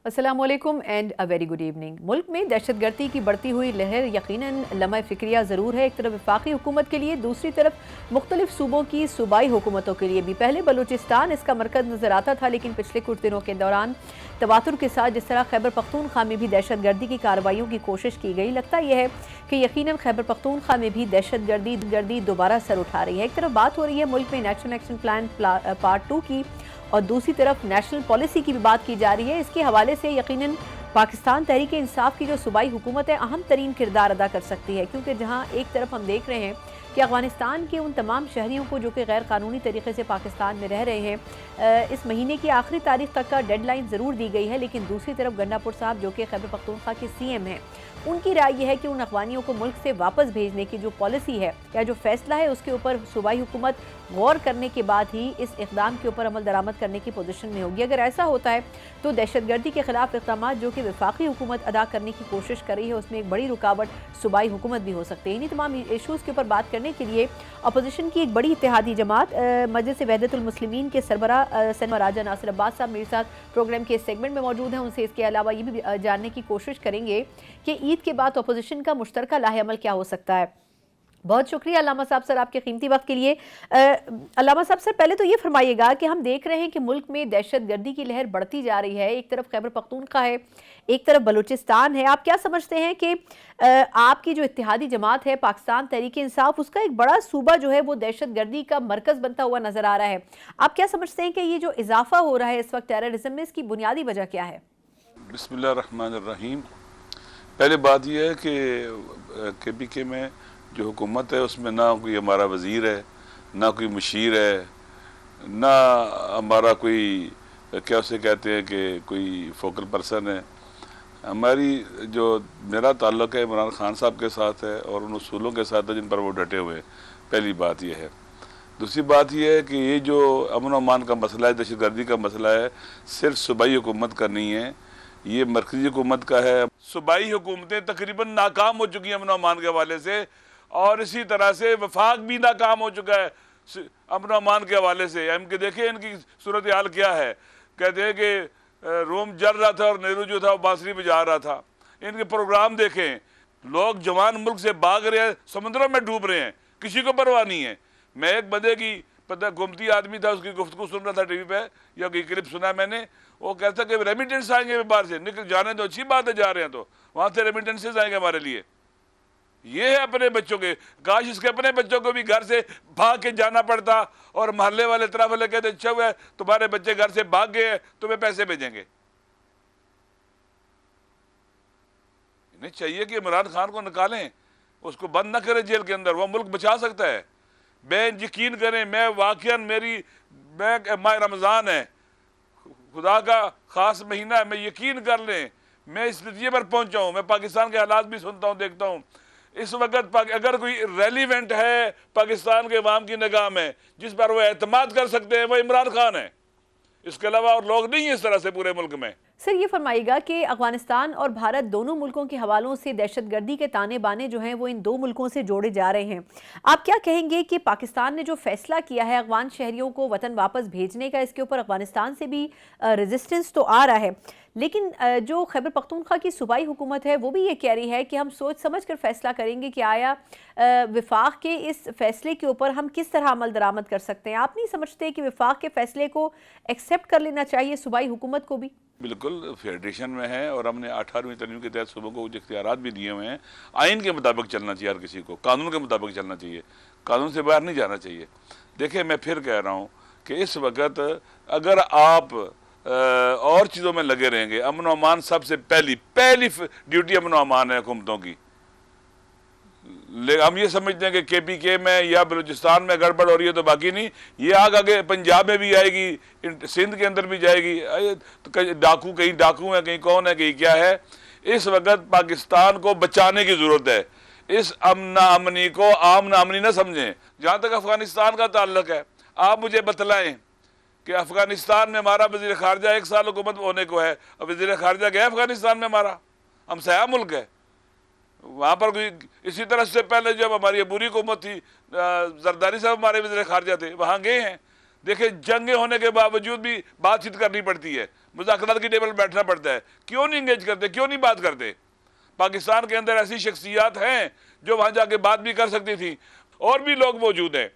अस्सलाम वालेकुम and a very good evening. मुल्क में दहशतगर्दी की बढ़ती हुई लहर यकीनन लम्हा फ़िक्रिया ज़रूर है। एक तरफ वफाकी हुकूमत के लिए, दूसरी तरफ मुख्तलिफ सूबों की सूबाई हुकूमतों के लिए भी। पहले बलूचिस्तान इसका मरकज़ नज़र आता था, लेकिन पिछले कुछ दिनों के दौरान तवातुर के साथ जिस तरह खैबर पख्तूनख्वा में भी दहशतगर्दी की कार्रवाइयों की कोशिश की गई, लगता यह है कि यकीनन खैबर पख्तूनख्वा में भी दहशतगर्दी दोबारा सर उठा रही है। एक तरफ बात हो रही है मुल्क में नेशनल एक्शन प्लान पार्ट 2 की, और दूसरी तरफ नेशनल पॉलिसी की भी बात की जा रही है। इसके हवाले से यकीनन पाकिस्तान तहरीक इंसाफ की जो सूबाई हुकूमत है अहम तरीन किरदार अदा कर सकती है, क्योंकि जहां एक तरफ हम देख रहे हैं कि अफगानिस्तान के उन तमाम शहरियों को जो कि गैर कानूनी तरीके से पाकिस्तान में रह रहे हैं, इस महीने की आखिरी तारीख तक का डेडलाइन ज़रूर दी गई है, लेकिन दूसरी तरफ गंडापुर साहब जो कि खैबर पख्तूनख्वा के CM हैं, उनकी राय यह है कि उन अफगानियों को मुल्क से वापस भेजने की जो पॉलिसी है या जो फैसला है उसके ऊपर सूबाई हुकूमत गौर करने के बाद ही इस इक़दाम के ऊपर अमल दरामद करने की पोजीशन में होगी। अगर ऐसा होता है तो दहशतगर्दी के खिलाफ इक़दाम जो कि वफाकी हुकूमत अदा करने की कोशिश कर रही है, उसमें एक बड़ी रुकावट सूबाई हुकूमत भी हो सकती है। इन्हीं तमाम इशूज़ के ऊपर बात करने के लिए अपोजिशन की एक बड़ी इत्तेहादी जमात मजलिस वहदतुल मुस्लिमीन के सरबरा सैयद राजा नासिर अब्बास साहब मेरे साथ प्रोग्राम के इस सेगमेंट में मौजूद हैं। उनसे इसके अलावा ये भी जानने की कोशिश करेंगे कि ईद के बाद अपोजिशन का मुश्तरका लाहे अमल क्या हो सकता है। बहुत शुक्रिया अल्लामा साहब सर आपके कीमती वक्त के लिए। अल्लामा साहब सर, पहले तो ये फरमाइएगा कि हम देख रहे हैं कि मुल्क में दहशतगर्दी की लहर बढ़ती जा रही है। एक तरफ खैबर पख्तूनख्वा है, एक तरफ बलूचिस्तान है। आप क्या समझते हैं कि आपकी जो इत्तेहादी जमात है पाकिस्तान तहरीक इंसाफ, उसका एक बड़ा सूबा जो है वो दहशतगर्दी का मरकज़ बनता हुआ नज़र आ रहा है। आप क्या समझते हैं कि ये जो इजाफा हो रहा है इस वक्त टेररिज्म में, इसकी बुनियादी वजह क्या है? बिस्मिल्लाहिर्रहमानिर्रहीम। पहले बात यह है कि KPK में जो हुकूमत है उसमें ना कोई हमारा वज़ीर है, ना कोई मुशीर है, ना हमारा कोई क्या उसे कहते हैं कि कोई फोकल पर्सन है। हमारी जो मेरा ताल्लुक़ है इमरान खान साहब के साथ है और उन उसूलों के साथ है जिन पर वो डटे हुए हैं। पहली बात यह है। दूसरी बात यह है कि ये जो अमन व अमान का मसला है, दहशतगर्दी का मसला है, सिर्फ सूबाई हुकूमत का नहीं है, ये मरकज़ी हुकूमत का है। सूबाई हुकूमतें तकरीबन नाकाम हो चुकी हैं अमन व अमान के हवाले से, और इसी तरह से वफाक भी नाकाम हो चुका है अमन व अमान के हवाले से। हम के देखें इनकी सूरत हाल क्या है। कहते हैं कि रोम जल रहा था और नेहरू जो था वो बांसुरी बजा रहा था। इनके प्रोग्राम देखें, लोग जवान मुल्क से भाग रहे हैं, समुद्रों में डूब रहे हैं, किसी को परवाह नहीं है। मैं एक बंदे की पता गोमती आदमी था, उसकी गुफ्तगू सुन रहा था टीवी पे, या कोई क्लिप सुना मैंने। वो कहता कि रेमिटेंस आएंगे बाहर से, निकल जाने तो अच्छी बात है, जा रहे हैं तो वहाँ से रेमिटेंसेज आएंगे हमारे लिए। ये है अपने बच्चों के, काश इसके अपने बच्चों को भी घर से भाग के जाना पड़ता और मोहल्ले वाले तरफ वाले कहते अच्छा हुआ है तुम्हारे बच्चे घर से भाग गए, तुम्हें पैसे भेजेंगे। इन्हें चाहिए कि इमरान खान को निकालें, उसको बंद न करें जेल के अंदर, वह मुल्क बचा सकता है। मैं यकीन करें, मैं वाकई मैं माह रमज़ान है, खुदा का ख़ास महीना है, मैं यकीन कर लें मैं इस नतीजे पर पहुंचा हूँ। मैं पाकिस्तान के हालात भी सुनता हूँ, देखता हूँ। इस वक्त अगर कोई रेलिवेंट है पाकिस्तान के अवाम की निगाह में जिस पर वो एतमाद कर सकते हैं, वो इमरान खान है। इसके अलावा और लोग नहीं है इस तरह से पूरे मुल्क में। सर ये फरमाइएगा कि अफगानिस्तान और भारत दोनों मुल्कों के हवालों से दहशतगर्दी के ताने बाने जो हैं वो इन दो मुल्कों से जोड़े जा रहे हैं। आप क्या कहेंगे कि पाकिस्तान ने जो फैसला किया है अफगान शहरियों को वतन वापस भेजने का, इसके ऊपर अफगानिस्तान से भी रेजिस्टेंस तो आ रहा है, लेकिन जो खैबर पख्तूनख्वा की सूबाई हुकूमत है वो भी ये कह रही है कि हम सोच समझ कर फैसला करेंगे कि आया वफाक के इस फैसले के ऊपर हम किस तरह अमल दरामद कर सकते हैं। आप नहीं समझते कि वफाक के फैसले को एक्सेप्ट कर लेना चाहिए सूबाई हुकूमत को भी? बिल्कुल, फेडरेशन में है और हमने 18वीं तरमीम के तहत सूबों को कुछ इख्तियारात भी दिए हुए हैं। आइन के मुताबिक चलना चाहिए, हर किसी को कानून के मुताबिक चलना चाहिए, कानून से बाहर नहीं जाना चाहिए। देखिए, मैं फिर कह रहा हूँ कि इस वक्त अगर आप और चीज़ों में लगे रहेंगे, अमन व अमान सबसे पहली ड्यूटी अमन व अमान है हुकूमतों की। हम ये समझते हैं कि KPK में या बलूचिस्तान में गड़बड़ हो रही है तो बाकी नहीं, ये आग आगे पंजाब में भी आएगी, सिंध के अंदर भी जाएगी। तो डाकू कहीं डाकू है, कहीं कौन है, कहीं क्या है। इस वक्त पाकिस्तान को बचाने की ज़रूरत है। इस अमना अमनी को आमना अमनी ना समझें। जहाँ तक अफगानिस्तान का ताल्लुक है, आप मुझे बतलाएं कि अफगानिस्तान में हमारा वज़ीर ख़ारजा 1 साल हुकूमत होने को है, अब वज़ीर ख़ारजा गया अफगानिस्तान में, हमारा हमसाया मुल्क है। वहाँ पर कोई इसी तरह से पहले जब हमारी अबूरी हुकूमत थी, जरदारी साहब हमारे वज़ीर ख़ारजा थे, वहाँ गए हैं। دیکھیں جنگیں ہونے کے باوجود بھی بات چیت کرنی پڑتی ہے، مذاکرات کی ٹیبل بیٹھنا پڑتا ہے، کیوں نہیں انگیج کرتے، کیوں نہیں بات کرتے؟ پاکستان کے اندر ایسی شخصیات ہیں جو وہاں جا کے بات بھی کر سکتی تھی، اور بھی لوگ موجود ہیں،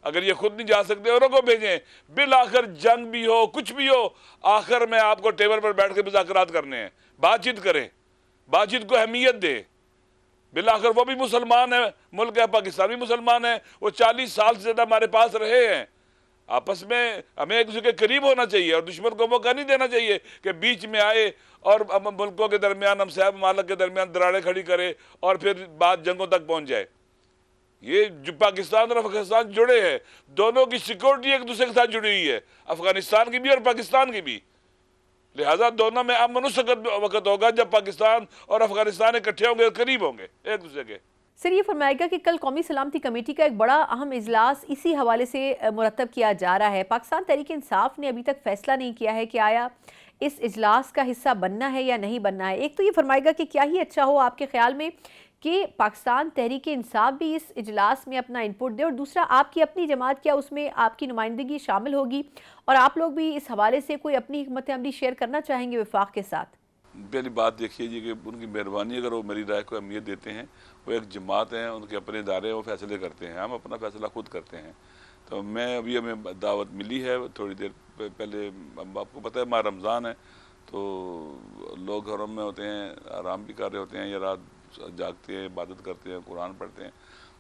اگر یہ خود نہیں جا سکتے اوروں کو بھیجیں، بالآخر جنگ بھی ہو کچھ بھی ہو، آخر میں آپ کو ٹیبل پر بیٹھ کے مذاکرات کرنے ہیں، بات چیت کریں، بات چیت کو اہمیت دیں، بالآخر وہ بھی مسلمان ہے، ملک ہے پاکستان بھی مسلمان ہے، وہ 40 سال سے زیادہ ہمارے پاس رہے ہیں، آپس میں ہمیں ایک دوسرے کے قریب ہونا چاہیے اور دشمن کو موقع نہیں دینا چاہیے کہ بیچ میں آئے اور ملکوں کے درمیان، ہم صاحب ممالک کے درمیان دراڑیں کھڑی کرے اور پھر بات جنگوں تک پہنچ جائے۔ یہ جو پاکستان اور افغانستان جڑے ہیں، دونوں کی سیکورٹی ایک دوسرے کے ساتھ جڑی ہوئی ہے، افغانستان کی بھی اور پاکستان کی بھی، لہٰذا دونوں میں امن اس وقت ہوگا جب پاکستان اور افغانستان اکٹھے ہوں گے، قریب ہوں گے ایک دوسرے کے۔ سر یہ فرمائے گا کہ کل قومی سلامتی کمیٹی کا ایک بڑا اہم اجلاس اسی حوالے سے مرتب کیا جا رہا ہے، پاکستان تحریک انصاف نے ابھی تک فیصلہ نہیں کیا ہے کہ آیا اس اجلاس کا حصہ بننا ہے یا نہیں بننا ہے۔ ایک تو یہ فرمائے گا کہ کیا ہی اچھا ہو آپ کے خیال میں کہ پاکستان تحریک انصاف بھی اس اجلاس میں اپنا انپٹ دے، اور دوسرا آپ کی اپنی جماعت کیا اس میں آپ کی نمائندگی شامل ہوگی اور آپ لوگ بھی اس حوالے سے کوئی اپنی حکمت عملی شیئر کرنا چاہیں گے وفاق کے ساتھ؟ پہلی بات دیکھیے جی کہ ان کی مہربانی، اگر وہ میری رائے کو اہمیت دیتے ہیں، وہ ایک جماعت ہیں، ان کے اپنے ادارے ہیں، وہ فیصلے کرتے ہیں، ہم اپنا فیصلہ خود کرتے ہیں۔ تو میں ابھی ہمیں دعوت ملی ہے تھوڑی دیر پہلے، آپ کو پتہ ہے ماہ رمضان ہے تو لوگ گھروں میں ہوتے ہیں، آرام بھی کر رہے ہوتے ہیں یا رات جاگتے ہیں، عبادت کرتے ہیں، قرآن پڑھتے ہیں،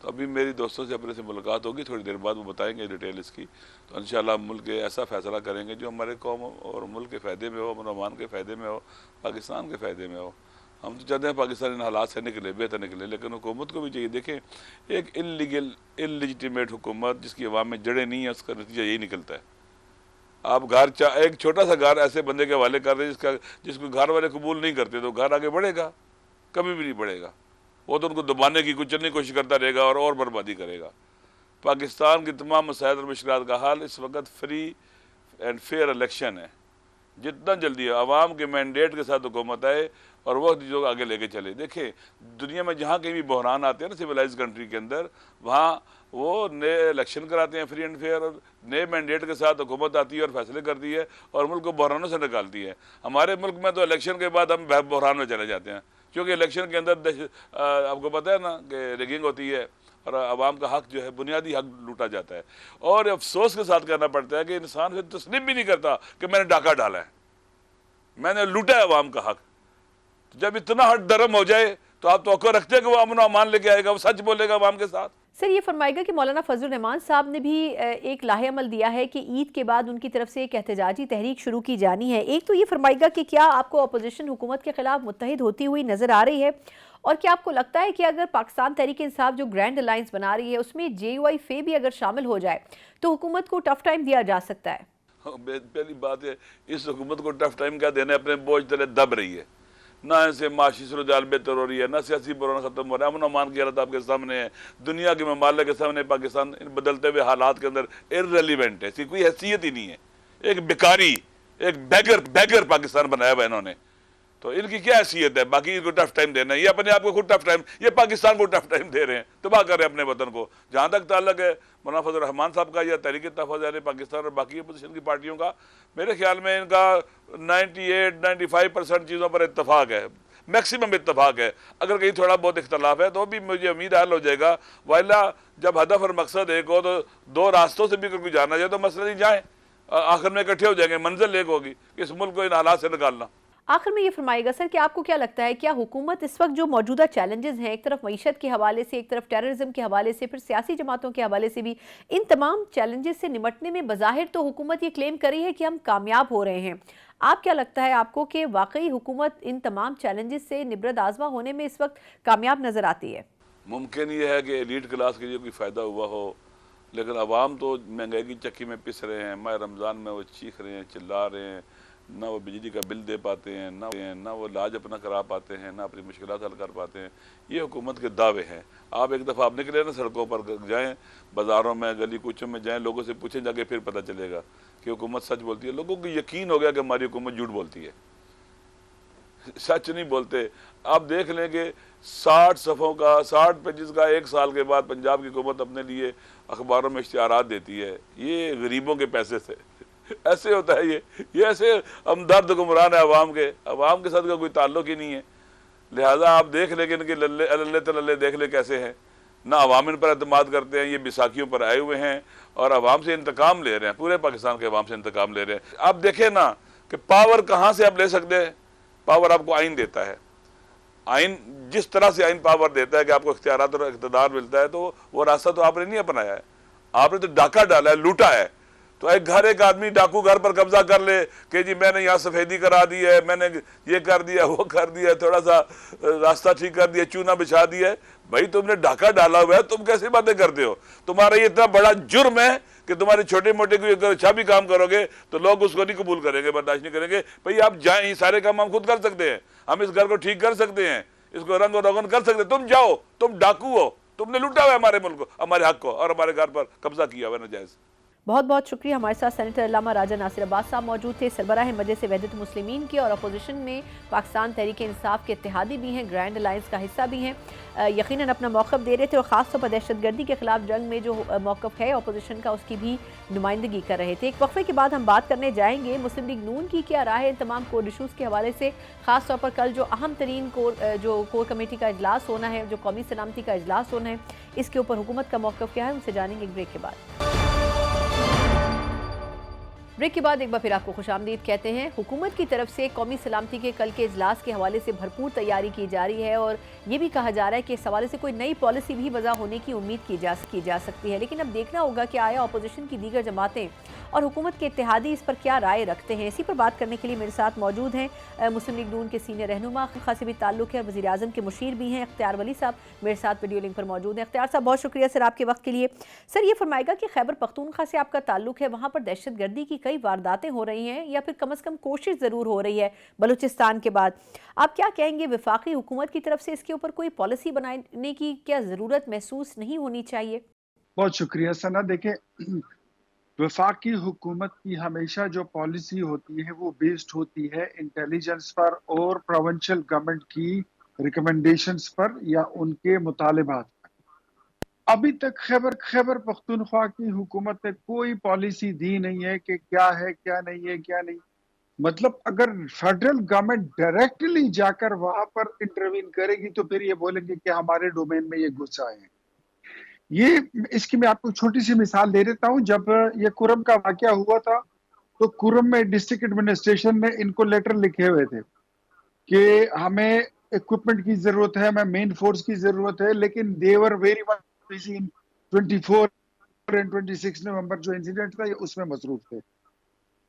تو ابھی میری دوستوں سے اپنے سے ملاقات ہوگی، تھوڑی دیر بعد وہ بتائیں گے ڈیٹیل اس کی، تو انشاءاللہ ملک ایسا فیصلہ کریں گے جو ہمارے قوم اور ملک کے فائدے میں ہو، امن و امان کے فائدے میں ہو، پاکستان کے فائدے میں ہو۔ ہم تو چاہتے ہیں پاکستان ان حالات سے نکلے، بہتر نکلے، لیکن حکومت کو بھی چاہیے، دیکھیں ایک انلیگل انلیجیٹیمیٹ حکومت جس کی عوام میں جڑیں نہیں ہیں، اس کا نتیجہ یہی نکلتا ہے۔ آپ گھر ایک چھوٹا سا گھر ایسے بندے کے حوالے کر رہے ہیں جس کو گھر والے قبول نہیں کرتے، تو گھر آگے بڑھے گا؟ کبھی بھی نہیں بڑھے گا، وہ تو ان کو دبانے کی کچلنے کی کوشش کرتا رہے گا اور بربادی کرے گا۔ پاکستان کی تمام مسائل اور مشکلات کا حل اس وقت فری اینڈ فیئر الیکشن ہے، جتنا جلدی عوام کے مینڈیٹ کے ساتھ حکومت آئے اور وہ جو آگے لے کے چلے۔ دیکھیں دنیا میں جہاں کہیں بھی بحران آتے ہیں نا سویلائز کنٹری کے اندر، وہاں وہ نئے الیکشن کراتے ہیں فری اینڈ فیئر، اور نئے مینڈیٹ کے ساتھ حکومت آتی ہے اور فیصلے کرتی ہے اور ملک کو بحرانوں سے نکالتی ہے۔ ہمارے ملک میں تو الیکشن کے بعد ہم بحران میں چلے جاتے ہیں، کیونکہ الیکشن کے اندر آپ کو پتہ ہے نا کہ ریگنگ ہوتی ہے اور عوام کا حق جو ہے بنیادی حق لوٹا جاتا ہے، اور افسوس کے ساتھ کہنا پڑتا ہے کہ انسان پھر تسلیم بھی نہیں کرتا کہ میں نے ڈاکہ ڈالا ہے، میں نے لوٹا ہے عوام کا حق۔ جب اتنا ہٹ درم ہو جائے تو آپ توقع رکھتے ہیں کہ وہ امن و امان لے کے آئے گا، وہ سچ بولے گا عوام کے ساتھ۔ سر یہ فرمائے گا کہ مولانا فضل الرحمان صاحب نے بھی ایک لاہے عمل دیا ہے کہ عید کے بعد ان کی طرف سے ایک احتجاجی تحریک شروع کی جانی ہے۔ ایک تو یہ فرمائے گا کہ کیا آپ کو اپوزیشن حکومت کے خلاف متحد ہوتی ہوئی نظر آ رہی ہے، اور کیا آپ کو لگتا ہے کہ اگر پاکستان تحریک انصاف جو گرینڈ الائنس بنا رہی ہے اس میں جے یو آئی فے بھی اگر شامل ہو جائے تو حکومت کو ٹف ٹائم دیا جا سکتا ہے؟ پہلی بات ہے اس حکومت کو ٹف ٹائم کیا دینا ہے، اپنے بوجھ تلے دب رہی ہے، نہ اسے معاشی صورتحال بہتر ہو رہی ہے، نہ سیاسی بحران ختم ہو رہا ہے، امن و امان کی حالت آپ کے سامنے ہے، دنیا کے ممالک کے سامنے پاکستان ان بدلتے ہوئے حالات کے اندر ارریلیونٹ ہے، اس کی کوئی حیثیت ہی نہیں ہے، ایک بیکاری، ایک بیگر پاکستان بنایا ہوا انہوں نے، تو ان کی کیا حیثیت ہے باقی ان کو ٹف ٹائم دینا ہے؟ یہ اپنے آپ کو خود ٹف ٹائم، یہ پاکستان کو ٹف ٹائم دے رہے ہیں، تباہ کر رہے ہیں اپنے وطن کو۔ جہاں تک تعلق ہے مولانا فضل الرحمان صاحب کا یا تحریک تحفظ اہل پاکستان اور باقی اپوزیشن کی پارٹیوں کا، میرے خیال میں ان کا 98-95% چیزوں پر اتفاق ہے، میکسیمم اتفاق ہے، اگر کہیں تھوڑا بہت اختلاف ہے تو بھی مجھے امید حل ہو جائے گا، وائلہ جب ہدف اور مقصد ایک ہو تو دو راستوں سے بھی اگر کوئی جانا جائے تو مسئلہ نہیں، جائیں آخر میں اکٹھے ہو جائیں گے، منزل ایک ہوگی کہ اس ملک کو ان حالات سے نکالنا۔ آخر میں یہ فرمائے گا سر کہ آپ کو کیا لگتا ہے، کیا حکومت اس وقت جو موجودہ چیلنجز ہیں، ایک طرف معیشت کے حوالے سے، ایک طرف ٹیررزم کے حوالے سے، پھر سیاسی جماعتوں کے حوالے سے بھی، ان تمام چیلنجز سے نمٹنے میں بظاہر تو حکومت یہ کلیم کر رہی ہے کہ ہم کامیاب ہو رہے ہیں، آپ کیا لگتا ہے آپ کو کہ واقعی حکومت ان تمام چیلنجز سے نبرد آزما ہونے میں اس وقت کامیاب نظر آتی ہے؟ ممکن یہ ہے کہ ایلیٹ کلاس کے لیے کوئی فائدہ ہوا ہو، لیکن عوام تو مہنگائی کی چکی میں پس رہے ہیں، ماہ رمضان میں وہ چیخ رہے ہیں، چلا رہے ہیں، نہ وہ بجلی کا بل دے پاتے ہیں، نہ وہ علاج اپنا کرا پاتے ہیں، نہ اپنی مشکلات حل کر پاتے ہیں۔ یہ حکومت کے دعوے ہیں۔ آپ ایک دفعہ آپ نکلے نا سڑکوں پر جائیں، بازاروں میں، گلی کوچوں میں جائیں، لوگوں سے پوچھیں جا کے، پھر پتہ چلے گا کہ حکومت سچ بولتی ہے۔ لوگوں کو یقین ہو گیا کہ ہماری حکومت جھوٹ بولتی ہے، سچ نہیں بولتے۔ آپ دیکھ لیں کہ 60 صفحوں کا 60 پیجز کا 1 سال کے بعد پنجاب کی حکومت اپنے لیے اخباروں میں اشتہارات دیتی ہے. یہ غریبوں کے پیسے سے ایسے ہوتا ہے. یہ ایسے ہمدرد حکمران ہے عوام کے ساتھ کا کوئی تعلق ہی نہیں ہے. لہٰذا آپ دیکھ لیں کہ ان کے اللہ تللے دیکھ لیں کیسے ہیں. نہ عوام ان پر اعتماد کرتے ہیں. یہ بیساکھیوں پر آئے ہوئے ہیں اور عوام سے انتقام لے رہے ہیں. پورے پاکستان کے عوام سے انتقام لے رہے ہیں. آپ دیکھیں نا کہ پاور کہاں سے آپ لے سکتے ہیں. پاور آپ کو آئین دیتا ہے. آئین جس طرح سے آئین پاور دیتا ہے کہ آپ کو اختیارات اور اقتدار ملتا ہے, تو وہ راستہ تو آپ نے نہیں اپنایا ہے. آپ نے تو ڈاکہ ڈالا ہے, لوٹا ہے. تو ایک آدمی ڈاکو گھر پر قبضہ کر لے کہ جی میں نے یہاں سفیدی کرا دی ہے, میں نے یہ کر دیا, وہ کر دیا, تھوڑا سا راستہ ٹھیک کر دیا, چونا بچھا دیا ہے. بھائی تم نے ڈاکہ ڈالا ہوا ہے, تم کیسی باتیں کرتے ہو؟ تمہارا یہ اتنا بڑا جرم ہے کہ تمہارے چھوٹے موٹے کوئی اگر اچھا بھی کام کرو گے تو لوگ اس کو نہیں قبول کریں گے, برداشت نہیں کریں گے. بھئی آپ جائیں, یہ سارے کام ہم خود کر سکتے ہیں. ہم اس گھر کو ٹھیک کر سکتے ہیں, اس کو رنگ و روغن کر سکتے ہیں. تم جاؤ, تم ڈاکو ہو, تم نے لوٹا ہوا ہے ہمارے ملک کو, ہمارے حق کو, اور ہمارے گھر پر قبضہ کیا ہوا ہے ناجائز. بہت بہت شکریہ. ہمارے ساتھ سینیٹر علامہ راجہ ناصر عباس صاحب موجود تھے, سربراہ مجلس وحدت المسلمین کے, اور اپوزیشن میں پاکستان تحریک انصاف کے اتحادی بھی ہیں, گرینڈ الائنس کا حصہ بھی ہیں. یقیناً اپنا موقف دے رہے تھے, اور خاص طور پر دہشت گردی کے خلاف جنگ میں جو موقف ہے اپوزیشن کا, اس کی بھی نمائندگی کر رہے تھے. ایک وقفے کے بعد ہم بات کرنے جائیں گے مسلم لیگ نون کی کیا رائے تمام کور ایشوز کے حوالے سے, خاص طور پر کل جو اہم ترین کور کمیٹی کا اجلاس ہونا ہے, جو قومی سلامتی کا اجلاس ہونا ہے, اس کے اوپر حکومت کا موقف کیا ہے, ان سے جانیں گے ایک بریک کے بعد. بریک کے بعد ایک بار پھر آپ کو خوش آمدید کہتے ہیں. حکومت کی طرف سے قومی سلامتی کے کل کے اجلاس کے حوالے سے بھرپور تیاری کی جا رہی ہے, اور یہ بھی کہا جا رہا ہے کہ اس حوالے سے کوئی نئی پالیسی بھی وضع ہونے کی امید کی جا سکتی ہے. لیکن اب دیکھنا ہوگا کہ آیا اپوزیشن کی دیگر جماعتیں اور حکومت کے اتحادی اس پر کیا رائے رکھتے ہیں. اسی پر بات کرنے کے لیے میرے ساتھ موجود ہیں مسلم لیگ نون کے سینئر رہنما, خاص بھی تعلق ہے, وزیر اعظم کے مشیر بھی ہیں, اختیار ولی صاحب میرے ساتھ ویڈیو لنک پر موجود ہیں. اختیار صاحب بہت شکریہ سر آپ کے وقت کے لیے. سر یہ فرمائے گا کہ خیبر پختونخوا سے آپ کا تعلق ہے, وہاں پر دہشت گردی کی کئی وارداتیں ہو رہی ہیں, یا پھر کم از کم کوشش ضرور ہو رہی ہے بلوچستان کے بعد. آپ کیا کہیں گے, وفاقی حکومت کی طرف سے اس کے اوپر کوئی پالیسی بنانے کی کیا ضرورت محسوس نہیں ہونی چاہیے؟ بہت شکریہ سنا. دیکھیں, وفاقی حکومت کی ہمیشہ جو پالیسی ہوتی ہے وہ بیسڈ ہوتی ہے انٹیلیجنس پر اور پروونشل گورنمنٹ کی ریکمنڈیشنز پر یا ان کے مطالبات پر. ابھی تک خیبر پختونخوا کی حکومت نے کوئی پالیسی دی نہیں ہے کہ کیا ہے, کیا نہیں ہے, کیا نہیں. مطلب اگر فیڈرل گورنمنٹ ڈائریکٹلی جا کر وہاں پر انٹروین کرے گی تو پھر یہ بولیں گے کہ ہمارے ڈومین میں یہ گھس آئے ہیں. اس کی میں آپ کو چھوٹی سی مثال دے دیتا ہوں. جب یہ کرم کا واقعہ ہوا تھا تو کرم میں ڈسٹرکٹ ایڈمنسٹریشن نے ان کو لیٹر لکھے ہوئے تھے کہ ہمیں اکوپمنٹ کی ضرورت ہے, ہمیں مین فورس کی ضرورت ہے, لیکن they were very much busy in 24 and 26 نومبر جو انسیڈنٹ تھا اس میں مصروف تھے.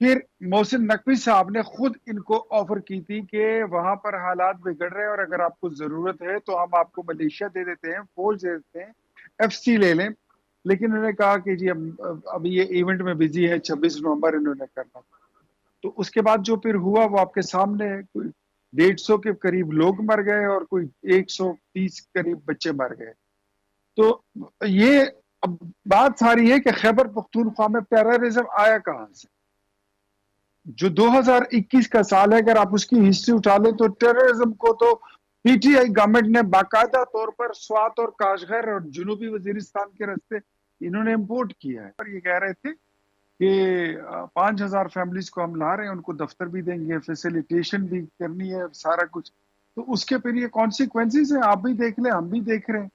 پھر محسن نقوی صاحب نے خود ان کو آفر کی تھی کہ وہاں پر حالات بگڑ رہے ہیں اور اگر آپ کو ضرورت ہے تو ہم آپ کو ملیشیا دے دیتے ہیں, فورس دے دیتے ہیں, ایف سی لے لیں. لیکن انہوں نے کہا کہ جی ابھی یہ ایونٹ میں بزی ہے, 26 نومبر انہوں نے کرنا. تو اس کے بعد جو پھر ہوا وہ آپ کے سامنے, کوئی 150 کے قریب لوگ مر گئے اور کوئی 130 قریب بچے مر گئے. تو یہ اب بات ساری ہے کہ خیبر پختونخوا میں ٹیررزم آیا کہاں سے. جو 2021 کا سال ہے, اگر آپ اس کی ہسٹری اٹھا لیں تو ٹیررزم کو تو پی ٹی آئی گورنمنٹ نے باقاعدہ طور پر سوات اور کاشغر اور جنوبی وزیرستان کے راستے انہوں نے امپورٹ کیا ہے. اور یہ کہہ رہے تھے کہ 5000 فیملیز کو ہم لا رہے ہیں, ان کو دفتر بھی دیں گے, فیسیلیٹیشن بھی کرنی ہے, سارا کچھ. تو اس کے پھر یہ کانسیکوینسز ہیں, آپ بھی دیکھ لیں, ہم بھی دیکھ رہے ہیں.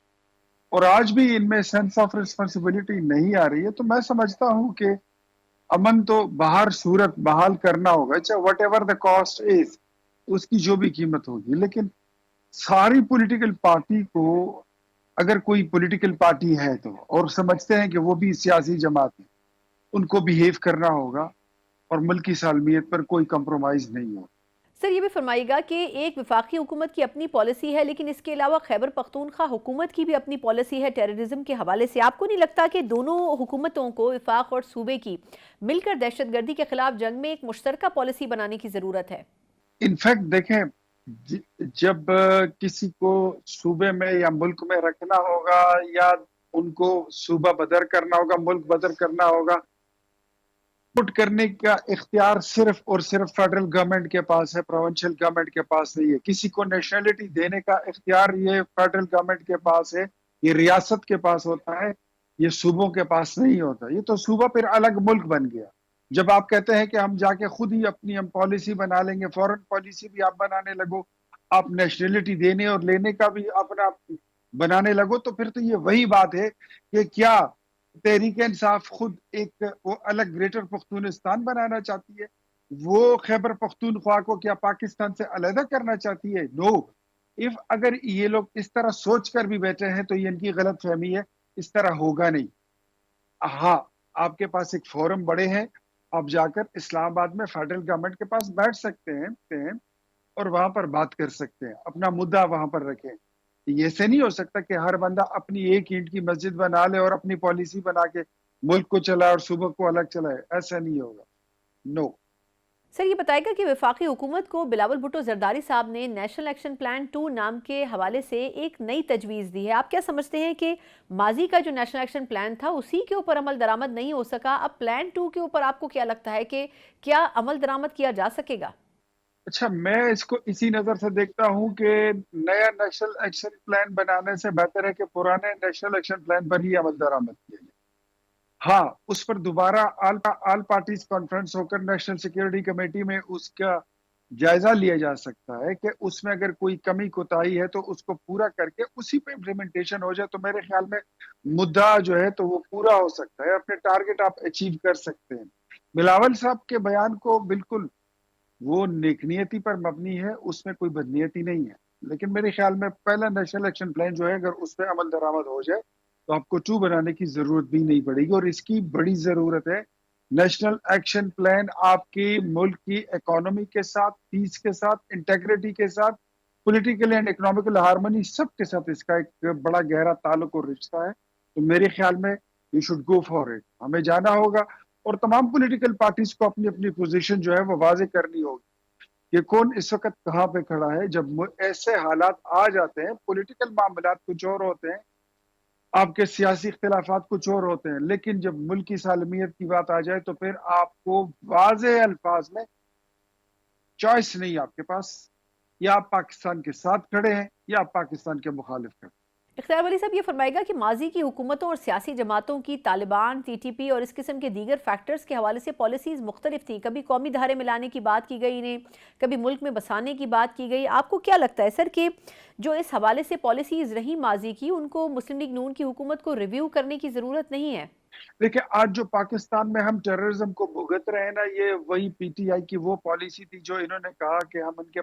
اور آج بھی ان میں سینس آف ریسپانسبلٹی نہیں آ رہی ہے. تو میں سمجھتا ہوں کہ امن تو بہر صورت بحال کرنا ہوگا, چاہے whatever the cost is, اس کی جو بھی قیمت ہوگی. لیکن ساری پولیٹیکل پارٹی کو, اگر کوئی پولیٹیکل پارٹی ہے تو, اور سمجھتے ہیں کہ وہ بھی سیاسی جماعت ہے, ان کو بیہیو کرنا ہوگا اور ملکی سالمیت پر کوئی کمپرومائز نہیں ہوگا. سر یہ بھی فرمائیے گا کہ ایک وفاقی حکومت کی اپنی پالیسی ہے, لیکن اس کے علاوہ خیبر پختونخوا حکومت کی بھی اپنی پالیسی ہے ٹیررزم کے حوالے سے. آپ کو نہیں لگتا کہ دونوں حکومتوں کو, وفاق اور صوبے کی, مل کر دہشت گردی کے خلاف جنگ میں ایک مشترکہ پالیسی بنانے کی ضرورت ہے؟ انفیکٹ دیکھیں, جب کسی کو صوبے میں یا ملک میں رکھنا ہوگا یا ان کو صوبہ بدر کرنا ہوگا, ملک بدر کرنا ہوگا, पुट करने का इख्तियार सिर्फ और सिर्फ फेडरल गवर्नमेंट के पास है, प्रोविंशियल गवर्नमेंट के पास नहीं है। किसी को नेशनलिटी देने का इख्तियार ये फेडरल गवर्नमेंट के पास है, ये रियासत के पास होता है, ये सूबों के पास नहीं होता। ये तो सूबा फिर अलग मुल्क बन गया। जब आप कहते हैं कि हम जाके खुद ही अपनी हम पॉलिसी बना लेंगे, फॉरेन पॉलिसी भी आप बनाने लगो, आप नेशनलिटी देने और लेने का भी अपना बनाने लगो, तो फिर तो ये वही बात है कि क्या तहरीक इंसाफ खुद एक वो अलग ग्रेटर पख्तूनिस्तान बनाना चाहती है? वो खैबर पख्तूनख्वा को क्या पाकिस्तान से अलहदा करना चाहती है? नो। इफ अगर ये लोग इस तरह सोच कर भी बैठे हैं तो ये इनकी गलत फहमी है, इस तरह होगा नहीं। हाँ, आपके पास एक फोरम बड़े हैं, आप जाकर इस्लामाबाद में फेडरल गवर्नमेंट के पास बैठ सकते हैं और वहां पर बात कर सकते हैं, अपना मुद्दा वहां पर रखें। ये से नहीं हो सकता कि हर बंदा अपनी एक ईंट की मस्जिद बना ले और अपनी पॉलिसी बना के मुल्क को चलाए और सूबे को अलग चलाए, ऐसा नहीं होगा। नो। सर, ये बताएगा कि वफाकी हुकूमत को बिलावल भुट्टो जरदारी साहब ने नेशनल एक्शन प्लान 2 नाम के हवाले से एक नई तजवीज़ दी है। आप क्या समझते हैं कि माजी का जो नेशनल एक्शन प्लान था उसी के ऊपर अमल दरामद नहीं हो सका, अब प्लान 2 के ऊपर आपको क्या लगता है कि क्या अमल दरामद किया जा सकेगा? अच्छा, मैं इसको इसी नजर से देखता हूँ कि नया नेशनल एक्शन प्लान बनाने से बेहतर है कि पुराने नेशनल एक्शन प्लान पर ही अमल दरामद किया जाए। हाँ, उस पर दोबारा आल पार्टीज कॉन्फ्रेंस होकर नेशनल सिक्योरिटी कमेटी में उसका जायजा लिया जा सकता है कि उसमें अगर कोई कमी कोताही है तो उसको पूरा करके उसी पे इम्प्लीमेंटेशन हो जाए, तो मेरे ख्याल में मुद्दा जो है तो वो पूरा हो सकता है, अपने टारगेट आप अचीव कर सकते हैं। बिलावल साहब के बयान को बिल्कुल वो नेकनियती पर मबनी है, उसमें कोई बदनीयती नहीं है, लेकिन मेरे ख्याल में पहला नेशनल एक्शन प्लान जो है अगर उस पर अमल दरामद हो जाए तो आपको 2 बनाने की जरूरत भी नहीं पड़ेगी, और इसकी बड़ी जरूरत है। नेशनल एक्शन प्लान आपके मुल्क की इकोनॉमी के साथ, पीस के साथ, इंटेग्रिटी के साथ, पॉलिटिकल एंड इकोनॉमिकल हार्मनी सब के साथ इसका एक बड़ा गहरा ताल्लुक और रिश्ता है। तो मेरे ख्याल में you should go for it, हमें जाना होगा और तमाम पॉलिटिकल पार्टीज को अपनी अपनी पोजीशन जो है वो वाजे करनी होगी कि कौन इस वक्त कहाँ पे खड़ा है। जब ऐसे हालात आ जाते हैं, पॉलिटिकल मामलात कुछ और होते हैं, आपके सियासी इख्तिलाफात कुछ और होते हैं, लेकिन जब मुल्क की सालमियत की बात आ जाए तो फिर आपको वाज़े अल्फाज में चॉइस नहीं आपके पास, या आप पाकिस्तान के साथ खड़े हैं या आप पाकिस्तान के मुखालिफ खड़े हैं। इख्तियार वली साहब, ये फरमाएगा कि माजी की हुकूमतों और सियासी जमातों की तालिबान, TTP और इस किस्म के दीगर फैक्टर्स के हवाले से पॉलिसीज़ मुख्तलिफ थी। कभी कौमी धारे में लाने की बात की गई इन्हें, कभी मुल्क में बसाने की बात की गई। आपको क्या लगता है सर कि जो इस हवाले से पॉलिसीज़ रही माजी की, उनको मुस्लिम लीग नून की हुकूमत को रिव्यू करने की ज़रूरत नहीं है? देखिए, आज जो पाकिस्तान में हम टेररिज्म को भुगत रहे हैं ना, ये वही PTI की वो पॉलिसी थी जो इन्होंने कहा कि हम इनके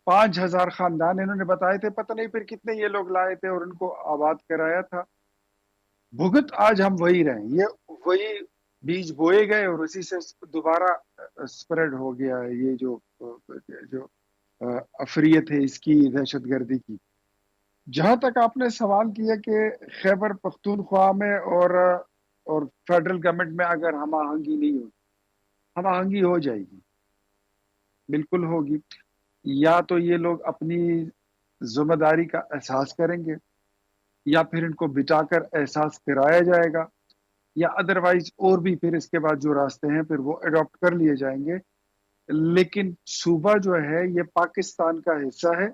5,000 खानदान इन्होंने बताए थे, पता नहीं फिर कितने ये लोग लाए थे और उनको आबाद कराया था। भुगत आज हम वही रहे, ये वही बीज बोए गए और उसी से दोबारा स्प्रेड हो गया है ये जो अफरियत है इसकी, दहशतगर्दी की। जहां तक आपने सवाल किया कि खैबर पख्तूनख्वा में और फेडरल गवर्नमेंट में अगर हम आहंगी नहीं होगी, हम आहंगी हो जाएगी, बिल्कुल होगी। या तो ये लोग अपनी जिम्मेदारी का एहसास करेंगे या फिर इनको बिठाकर एहसास कराया जाएगा, या अदरवाइज और भी फिर इसके बाद जो रास्ते हैं फिर वो अडॉप्ट कर लिए जाएंगे। लेकिन सूबा जो है ये पाकिस्तान का हिस्सा है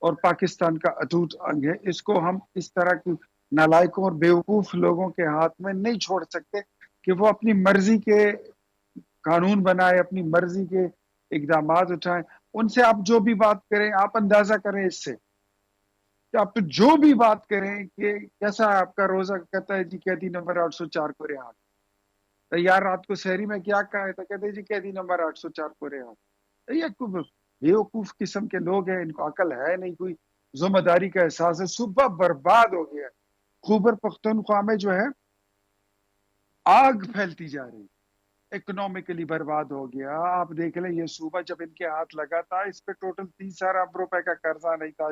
और पाकिस्तान का अटूट अंग है, इसको हम इस तरह की नालायकों और बेवकूफ लोगों के हाथ में नहीं छोड़ सकते कि वो अपनी मर्जी के कानून बनाए, अपनी मर्जी के इकदाम उठाएं। उनसे आप जो भी बात करें, आप अंदाजा करें इससे कि आप तो जो भी बात करें कि कैसा है आपका रोजा, कहता है जी कैदी नंबर 804 को रिहा। तो यार रात को शहरी में क्या कहा है, तो कहते हैं जी कैदी नंबर 804 को रिहा। तो ये बेवकूफ किस्म के लोग हैं, इनको अकल है नहीं, कोई जिम्मेदारी का एहसास है। सुबह बर्बाद हो गया, खैबर पख्तूनख्वा में जो है आग फैलती जा रही, इकोनॉमिकली बर्बाद हो गया। आप देख लें ये सूबा जब इनके हाथ लगा था, इस पे टोटल 30 अरब रुपए का कर्जा नहीं था,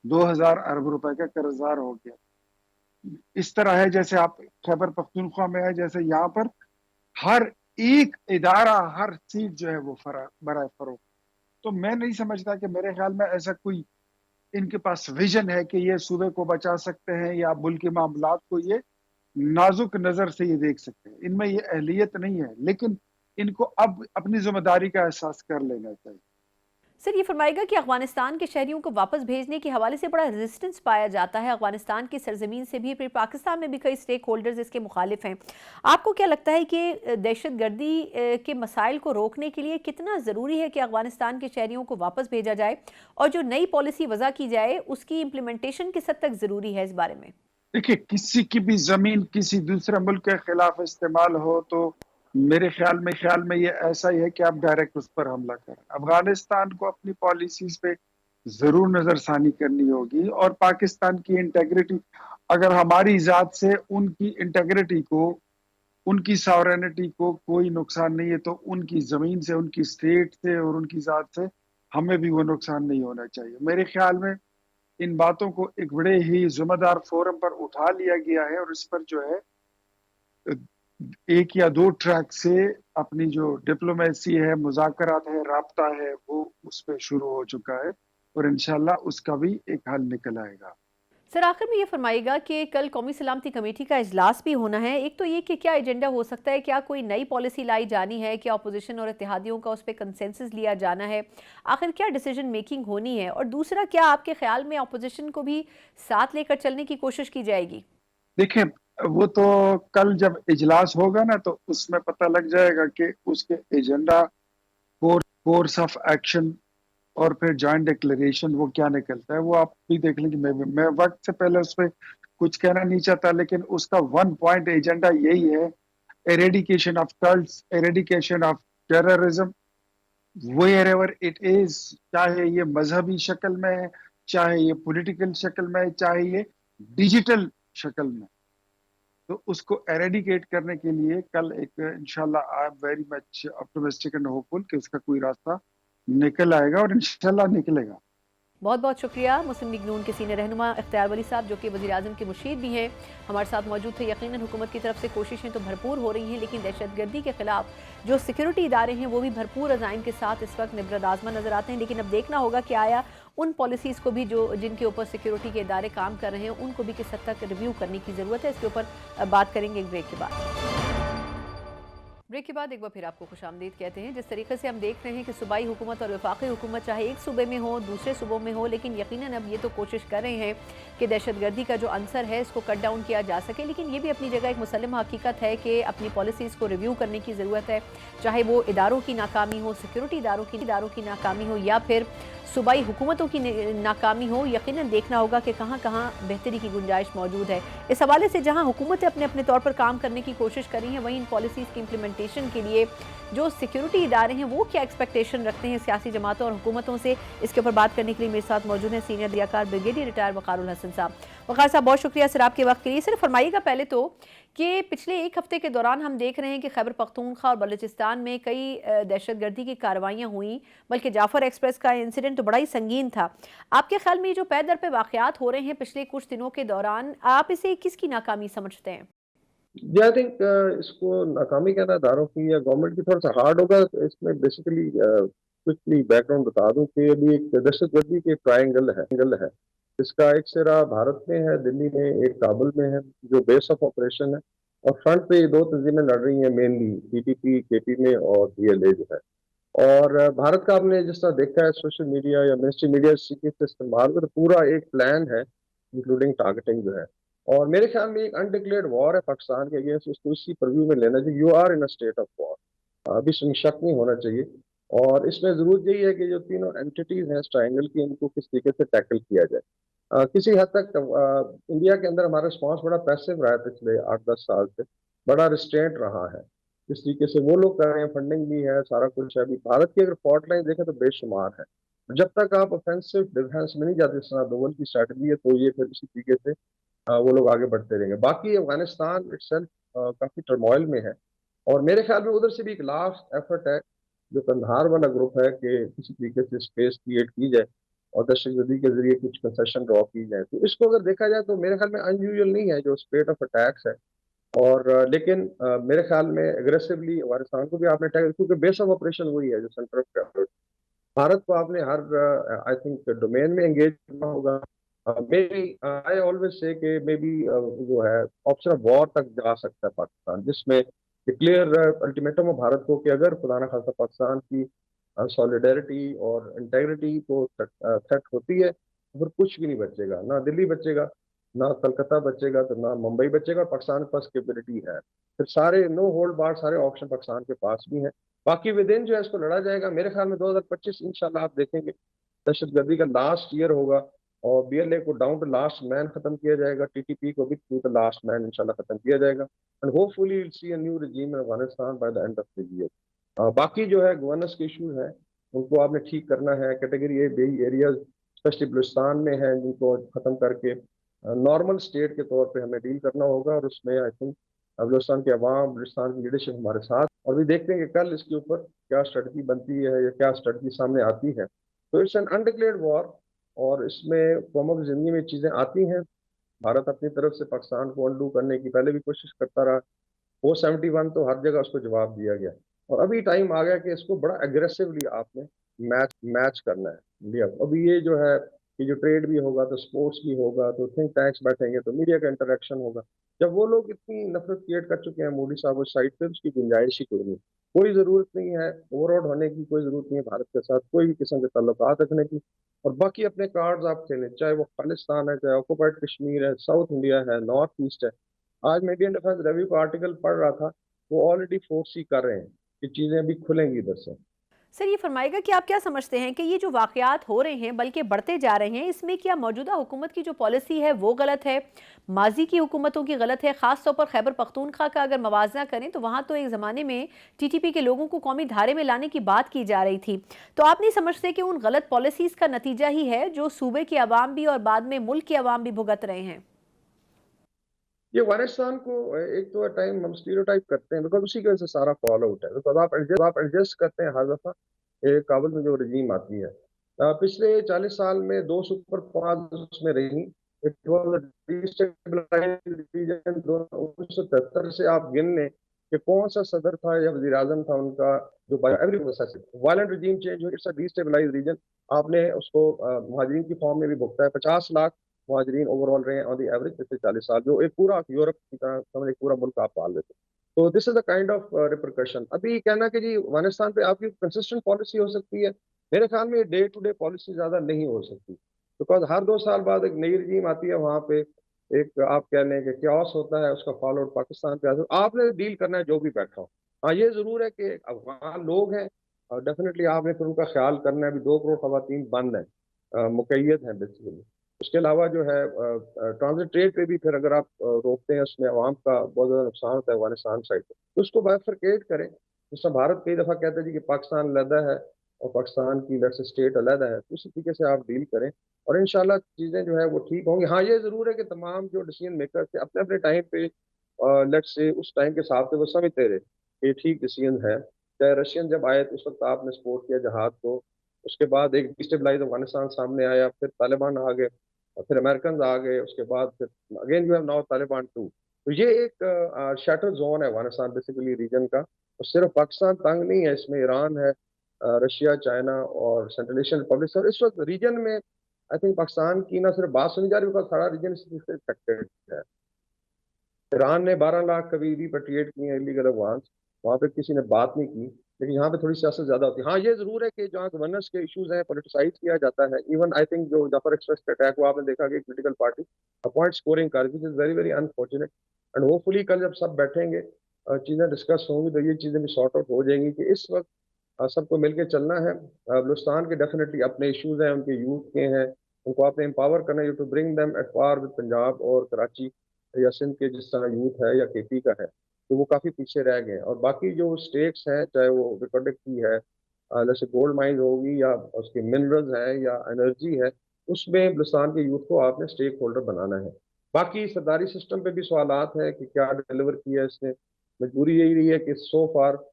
2,000 अरब रुपए का कर्जदार हो गया। इस तरह है जैसे आप खैबर पख्तूनख्वा में है, जैसे यहाँ पर हर एक इदारा, हर सीट जो है वो बराए फरोख्त। तो मैं नहीं समझता कि मेरे ख्याल में ऐसा कोई इनके पास विजन है कि ये सूबे को बचा सकते हैं या मुल्क के मामलात को ये नाजुक नजर से ये देख सकते हैं। इनमें ये अहलियत नहीं है, लेकिन इनको अब अपनी जिम्मेदारी का एहसास कर लेना चाहिए। सर, ये फरमाएगा कि अफगानिस्तान के शहरियों को वापस भेजने के हवाले से बड़ा रेजिस्टेंस पाया जाता है अफगानिस्तान की सरजमीन से भी, फिर पाकिस्तान में भी कई स्टेक होल्डर्स इसके मुखालिफ हैं। आपको क्या लगता है कि दहशत गर्दी के मसाइल को रोकने के लिए कितना ज़रूरी है कि अफगानिस्तान के शहरियों को वापस भेजा जाए, और जो नई पॉलिसी वज़ा की जाए उसकी इम्प्लीमेंटेशन किस हद तक ज़रूरी है इस बारे में? देखिए, किसी की भी जमीन किसी दूसरे मुल्क के खिलाफ इस्तेमाल हो तो मेरे ख्याल में ये ऐसा ही है कि आप डायरेक्ट उस पर हमला करें। अफगानिस्तान को अपनी पॉलिसीज पे जरूर नजरसानी करनी होगी, और पाकिस्तान की इंटेग्रिटी, अगर हमारी जात से उनकी इंटेग्रिटी को, उनकी सॉवरेनिटी को कोई नुकसान नहीं है, तो उनकी जमीन से, उनकी स्टेट से और उनकी जात से हमें भी वो नुकसान नहीं होना चाहिए। मेरे ख्याल में इन बातों को एक बड़े ही जिम्मेदार फोरम पर उठा लिया गया है, और इस पर जो है एक या दो ट्रैक से अपनी जो डिप्लोमेसी है, मुज़ाकरात है, राब्ता है, वो उस पर शुरू हो चुका है, और इंशाल्लाह उसका भी एक हल निकल आएगा। सर, आखिर में ये फरमाइएगा कि कल कौमी सलामती कमेटी का इजलास भी होना है। एक तो ये कि क्या एजेंडा हो सकता है, क्या कोई नई पॉलिसी लाई जानी है, क्या अपोजिशन और इत्तेहादियों का उस पर कंसेंसस लिया जाना है, आखिर क्या डिसीजन मेकिंग होनी है, और दूसरा, क्या आपके ख्याल में अपोजिशन को भी साथ लेकर चलने की कोशिश की जाएगी? देखिए, वो तो कल जब इजलास होगा ना, तो उसमें पता लग जाएगा कि उसके एजेंडा, कोर्स ऑफ एक्शन और फिर जॉइंट डिक्लेरेशन वो क्या निकलता है। वो आप भी देख लेंगे। मैं वक्त से पहले उस पर कुछ कहना नहीं चाहता, लेकिन उसका वन पॉइंट एजेंडा यही है: eradication of cults, eradication of terrorism, wherever it is, चाहे ये मजहबी शक्ल में है, चाहे ये पॉलिटिकल शक्ल में है, चाहे ये डिजिटल शक्ल में। तो उसको एरेडिकेट करने के लिए कल एक, इंशाल्लाह, I am very much optimistic and hopeful कि उसका कोई रास्ता निकल आएगा, और इंशाल्लाह निकलेगा। बहुत बहुत शुक्रिया मुस्लिम लीग नून के सीनियर रहनुमा इख्तियार वली साहब, जो कि वज़ीर आज़म के मुशीर भी हैं, हमारे साथ मौजूद थे। यकीनन हुकूमत की तरफ से कोशिशें तो भरपूर हो रही हैं, लेकिन दहशतगर्दी के खिलाफ जो सिक्योरिटी इदारे हैं वो भी भरपूर अज़ाइम के साथ इस वक्त निबरद आज़मा नज़र आते हैं। लेकिन अब देखना होगा कि आया उन पॉलिसीज़ को भी जो जिनके ऊपर सिक्योरिटी के इदारे काम कर रहे हैं, उनको भी किस हद तक रिव्यू करने की ज़रूरत है। इसके ऊपर बात करेंगे एक ब्रेक के बाद। ब्रेक के बाद एक बार फिर आपको खुशामदीद कहते हैं। जिस तरीके से हम देख रहे हैं कि सूबाई हुकूमत और वफाकी हुकूमत चाहे एक सूबे में हो, दूसरे सूबों में हो, लेकिन यकीनन अब ये तो कोशिश कर रहे हैं कि दहशतगर्दी का जो अंसर है इसको कट डाउन किया जा सके। लेकिन ये भी अपनी जगह एक मुसल्लम हकीकत है कि अपनी पॉलिसीज़ को रिव्यू करने की ज़रूरत है, चाहे वो इदारों की नाकामी हो, सिक्योरिटी इदारों की नाकामी हो, या फिर सूबाई हुकूमतों की नाकामी हो। यकीनन देखना होगा कि कहाँ कहाँ बेहतरी की गुंजाइश मौजूद है। इस हवाले से जहाँ हुकूमतें अपने अपने तौर पर काम करने की कोशिश कर रही हैं, वहीं इन पॉलिसीज़ की इम्प्लीमेंटेशन के लिए जो सिक्योरिटी इदारे हैं वो क्या एक्सपेक्टेशन रखते हैं सियासी जमातों और हुकूमतों से। इसके ऊपर बात करने के लिए मेरे साथ मौजूद हैं सीनियर दियाकार ब्रिगेडियर रिटायर वक़ारुल हसन साहब। वक़ार साहब, बहुत शुक्रिया सर आपके वक्त के लिए। सिर्फ फरमाइएगा पहले तो कि पिछले एक हफ्ते के दौरान हम देख रहे हैं कि खैबर पख्तूनख्वा और बलूचिस्तान में कई दहशतगर्दी की कार्रवाइयाँ हुई, बल्कि जाफर एक्सप्रेस का इंसिडेंट तो बड़ा ही संगीन था। आपके ख्याल में ये जो पै दर पे वाक़यात हो रहे हैं पिछले कुछ दिनों के दौरान, आप इसे किसकी नाकामी समझते हैं? जी, आई थिंक इसको नाकामी कहना इदारों की या गवर्नमेंट की थोड़ा सा हार्ड होगा। तो इसमें बेसिकली क्विकली बैकग्राउंड बता दूं कि अभी एक दहशतगर्दी के ट्रायंगल है। इसका एक सिरा भारत में है, दिल्ली में, एक काबुल में है जो बेस ऑफ ऑपरेशन है, और फ्रंट पे ये दो तंजीमें लड़ रही हैं मेनली, पीटीपी केपी में और बीएलए जो है। और भारत का आपने जिस तरह देखा है सोशल मीडिया या मिनिस्ट्री मीडिया के इस्तेमाल में, तो पूरा एक प्लान है इंक्लूडिंग टारगेटिंग जो है। और मेरे ख्याल में एक अनडिक्लेयर्ड वॉर है पाकिस्तान के अगेंस्ट, उसको इसी परव्यू में लेना चाहिए। You are in a state of war, अभी इसमें शक नहीं होना चाहिए। और इसमें जरूरत यही है कि जो तीनों एंटिटीज हैं इस ट्रायंगल की, इनको किस तरीके से टैकल किया जाए। किसी हद तक इंडिया के अंदर हमारा रिस्पॉन्स बड़ा पैसिव रहा है पिछले 8-10 साल से, बड़ा रिस्ट्रेंट रहा है। जिस तरीके से वो लोग कर रहे हैं, फंडिंग भी है, सारा कुछ है। अभी भारत की अगर फॉल्ट लाइन देखें तो बेशुमार है। जब तक आप ऑफेंसिव डिफेंस में नहीं जाते, जिस तरह दोवल की स्ट्रैटेजी है, तो ये फिर इसी तरीके से वो लोग आगे बढ़ते रहेंगे। बाकी अफगानिस्तान इटसेल्फ काफी टर्मोइल में है, और मेरे ख्याल में उधर से भी एक लास्ट एफर्ट है जो कंधार वाला ग्रुप है कि किसी तरीके से स्पेस क्रिएट की जाए और दहशतगर्दी के जरिए कुछ कंसेशन ड्रॉ की जाए। तो इसको अगर देखा जाए तो मेरे ख्याल में अनयूजुअल नहीं है जो स्पेट ऑफ अटैक्स है। और लेकिन मेरे ख्याल में एग्रेसिवली अफगानिस्तान को भी आपने अटैक, क्योंकि बेस ऑफ ऑपरेशन वही है जो सेंटर ऑफ ग्रेविटी। भारत को आपने हर आई थिंक डोमेन में एंगेज करना होगा, आई ऑलवेज से कि मे बी जो है ऑप्शन ऑफ वॉर तक जा सकता है पाकिस्तान, जिसमें डिक्लेयर अल्टीमेटम है भारत को कि अगर खुदा न खास्ता पाकिस्तान की सॉलिडेरिटी और इंटेग्रिटी को थ्रेट होती है तो फिर कुछ भी नहीं बचेगा, ना दिल्ली बचेगा, ना कलकत्ता बचेगा, तो ना मुंबई बचेगा। पाकिस्तान के पास कैपेबिलिटी है, फिर सारे नो होल्ड बार सारे ऑप्शन पाकिस्तान के पास भी हैं। बाकी विद इन जो है इसको लड़ा जाएगा। मेरे ख्याल में 2025 इंशाल्लाह आप देखेंगे दहशतगर्दी का लास्ट ईयर होगा और बीएलए को डाउन टू लास्ट मैन खत्म किया जाएगा, टीटीपी को भी टू द लास्ट मैन इंशाल्लाह खत्म किया जाएगा, and hopefully will see a new regime in Afghanistan bye the end of the year. बाकी जो है गवर्नेंस के इशूज हैं उनको आपने ठीक करना है। Category A B areas specially Balochistan में हैं जिनको खत्म करके नॉर्मल स्टेट के तौर पे हमें डील करना होगा, और उसमें आई थिंक बलूचिस्तान के अवाम, बलूचिस्तान की लीडरशिप हमारे साथ, और भी देखते हैं कि कल इसके ऊपर क्या स्ट्रेटजी बनती है या क्या स्ट्रेटजी सामने आती है। तो इट्स एन अनडिक्लेयर्ड वॉर, और इसमें कौमों की जिंदगी में चीजें आती हैं। भारत अपनी तरफ से पाकिस्तान को अंडू करने की पहले भी कोशिश करता रहा। 471 तो हर जगह उसको जवाब दिया गया, और अभी टाइम आ गया कि इसको बड़ा एग्रेसिवली आपने मैच मैच करना है लिया। अभी ये जो है कि जो ट्रेड भी होगा तो स्पोर्ट्स भी होगा, तो थिंक टैंक्स बैठेंगे तो मीडिया का इंटरेक्शन होगा। जब वो लोग इतनी नफरत क्रिएट कर चुके हैं मोदी साहब उस साइड पे, उसकी गुंजाइश ही कोई नहीं। कोई जरूरत नहीं है ओवरऑल होने की, कोई जरूरत नहीं है भारत के साथ कोई भी किस्म के ताल्लुकात रखने की। और बाकी अपने कार्ड्स आप खेलें, चाहे वो खालिस्तान है, चाहे ऑक्युपाइड कश्मीर है, साउथ इंडिया है, नॉर्थ ईस्ट है। आज मीडियम डिफेंस रिव्यू का आर्टिकल पढ़ रहा था, वो ऑलरेडी फोर्स ही कर रहे हैं कि चीजें अभी खुलेंगी इधर से। सर ये फरमाएगा कि आप क्या समझते हैं कि ये जो वाक़यात हो रहे हैं बल्कि बढ़ते जा रहे हैं, इसमें क्या मौजूदा हुकूमत की जो पॉलिसी है वो गलत है, माजी की हुकूमतों की गलत है? ख़ास तौर पर खैबर पख्तूनख्वा का अगर मवाजना करें तो वहाँ तो एक ज़माने में टीटीपी के लोगों को कौमी धारे में लाने की बात की जा रही थी। तो आप नहीं समझते कि उन गलत पॉलिसीज़ का नतीजा ही है जो सूबे के अवाम भी और बाद में मुल्क के अवाम भी भुगत रहे हैं? ये अफगानिस्तान को एक तो टाइम हम स्टीरियोटाइप करते हैं, बिकॉज उसी की वजह से सारा फॉल आउट है। बिकॉज आप एडजस्ट करते हैं हर दफा काबुल में जो रजीम आती है। पिछले 40 साल में 2 सुपर उसमें रही। इट वाज रीजन 1973 से आप गिन लें कि कौन सा सदर था या वजीर आजम था उनका, जो एवरी वायलेंट रजीम चेंज हो, इट्स अ डिस्टेबलाइज रीजन। आपने उसको मुहाजिरीन की फॉर्म में भी भुगता है। 50 लाख मुहाजिरीन ओवरऑल रहे ऑन दी एवरेज पिछले 40 साल, जो एक पूरा यूरोप की तरह समझ एक पूरा मुल्क आप पाल लेते। तो this is the kind of repercussion. अभी कहना कि जी अफगानिस्तान पे आपकी कंसिस्टेंट पॉलिसी हो सकती है, मेरे ख्याल में डे टू डे पॉलिसी ज्यादा नहीं हो सकती, बिकॉज हर 2 साल बाद एक नई रजीम आती है वहां पे। एक आप कह लें कि क्यास होता है, उसका फॉलो आउट पाकिस्तान पे आता है। आपने डील करना है जो भी बैठा हो। हाँ ये जरूर है कि अफगान लोग हैं और डेफिनेटली आपने फिर उनका ख्याल करना है। अभी 2 करोड़ खवातीन बंद हैं, मुकैयद हैं बेसिकली। उसके अलावा जो है ट्रांजिट ट्रेड पे भी फिर अगर आप रोकते हैं, उसमें आवाम का बहुत ज्यादा नुकसान होता है अफगानिस्तान साइड पे, तो उसको बाइफरकेट करें। जिसमें भारत कई दफा कहता है जी कि पाकिस्तान अलहदा है और पाकिस्तान की लेट्स स्टेट अलहदा है, तो उसी तरीके से आप डील करें और इंशाल्लाह चीजें जो है वो ठीक होंगी। हाँ ये जरूर है कि तमाम जो डिसीजन मेकर थे अपने अपने टाइम पे लेट्स से उस टाइम के हिसाब से वो समझते रहे कि ठीक डिसीजन है। चाहे रशियन जब आए तो उस वक्त आपने सपोर्ट किया जहाज को, उसके बाद एक डिस्टेबलाइज अफगानिस्तान सामने आया, फिर तालिबान आ गए और फिर अमेरिकन आ गए, उसके बाद फिर again you have now Taliban too. तो ये एक शैटर जोन है अफगानिस्तान बेसिकली रीजन का, और सिर्फ पाकिस्तान तंग नहीं है, इसमें ईरान है, रशिया, चाइना और सेंट्रल एशियन रिपब्लिक। और इस वक्त रीजन में आई थिंक पाकिस्तान की ना सिर्फ बात सुनी जा रही है, सारा रीजन इससे इफेक्टेड है। ईरान ने 12 लाख कभी रिपेट्रिएट किए हैं इलीगल अफगान, वहां पे किसी ने बात नहीं की, लेकिन यहाँ पे थोड़ी सियासत ज्यादा होती है। हाँ ये जरूर है कि जहाँ गवर्नेंस के इश्यूज हैं पोलिटिसाइज किया जाता है। इवन आई थिंक जो जफर एक्सप्रेस का अटैक हुआ, आपने देखा कि पोलिटिकल पार्टी अपॉइंट स्कोरिंग कर, which is very very unfortunate. And hopefully कल जब सब बैठेंगे चीजें डिस्कस होंगी तो ये चीजें भी सॉर्ट आउट हो जाएंगी कि इस वक्त सबको मिलकर चलना है। बलूचिस्तान के डेफिनेटली अपने इश्यूज हैं, उनके यूथ के हैं, उनको आपने एम्पावर करना है, you to bring them at par with Punjab और कराची या सिंध के जिस तरह यूथ है या केपी का है, तो वो काफी पीछे रह गए हैं। और बाकी जो स्टेट्स हैं, चाहे वो रिकॉर्डिक की है, जैसे गोल्ड माइन होगी या उसके मिनरल्स हैं या एनर्जी है, उसमें बलूचिस्तान के यूथ को आपने स्टेक होल्डर बनाना है। बाकी सरदारी सिस्टम पे भी सवालात है कि क्या डिलीवर किया है इसने। मजबूरी यही रही है कि सो फार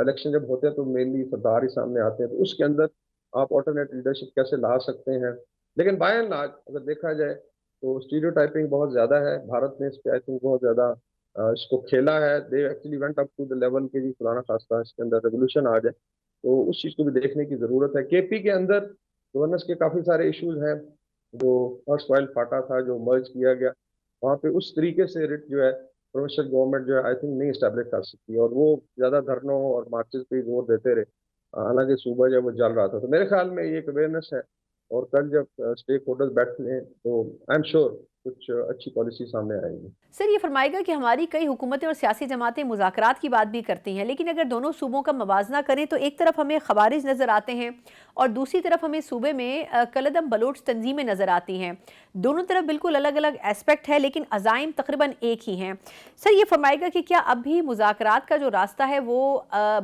इलेक्शन जब होते हैं तो मेनली सरदार ही सामने आते हैं, तो उसके अंदर आप ऑल्टरनेट लीडरशिप कैसे ला सकते हैं। लेकिन बाय एंड लार्ज अगर देखा जाए तो स्टीरियोटाइपिंग बहुत ज्यादा है। भारत ने इस पे आई थिंक बहुत ज्यादा इसको खेला है। They actually went up to the level के जी फलाना खासा इसके अंदर रेवोल्यूशन आ जाए, तो उस चीज को भी देखने की जरूरत है। केपी के अंदर गवर्नेंस के काफी सारे इश्यूज हैं। جو فرسٹ وائل فاٹا تھا جو مرج کیا گیا وہاں پہ اس طریقے سے ریٹ جو ہے پروفیشنل گورنمنٹ جو ہے آئی تھنک نہیں اسٹیبلش کر سکتی اور وہ زیادہ دھرنوں اور مارچز پہ زور دیتے رہے حالانکہ صوبہ جب وہ جل رہا تھا تو میرے خیال میں یہ ایک اویئرنیس ہے اور کل جب اسٹیک ہولڈرز بیٹھے ہیں تو آئی ایم شیور کچھ اچھی پالیسی سامنے آئیں گی. سر یہ فرمائے گا کہ ہماری کئی حکومتیں اور سیاسی جماعتیں مذاکرات کی بات بھی کرتی ہیں، لیکن اگر دونوں صوبوں کا موازنہ کریں تو ایک طرف ہمیں خوارج نظر آتے ہیں اور دوسری طرف ہمیں صوبے میں کلدم بلوچ تنظیمیں نظر آتی ہیں. دونوں طرف بالکل الگ الگ ایسپیکٹ ہے لیکن عزائم تقریباً ایک ہی ہیں. سر یہ فرمائے گا کہ کیا اب بھی مذاکرات کا جو راستہ ہے وہ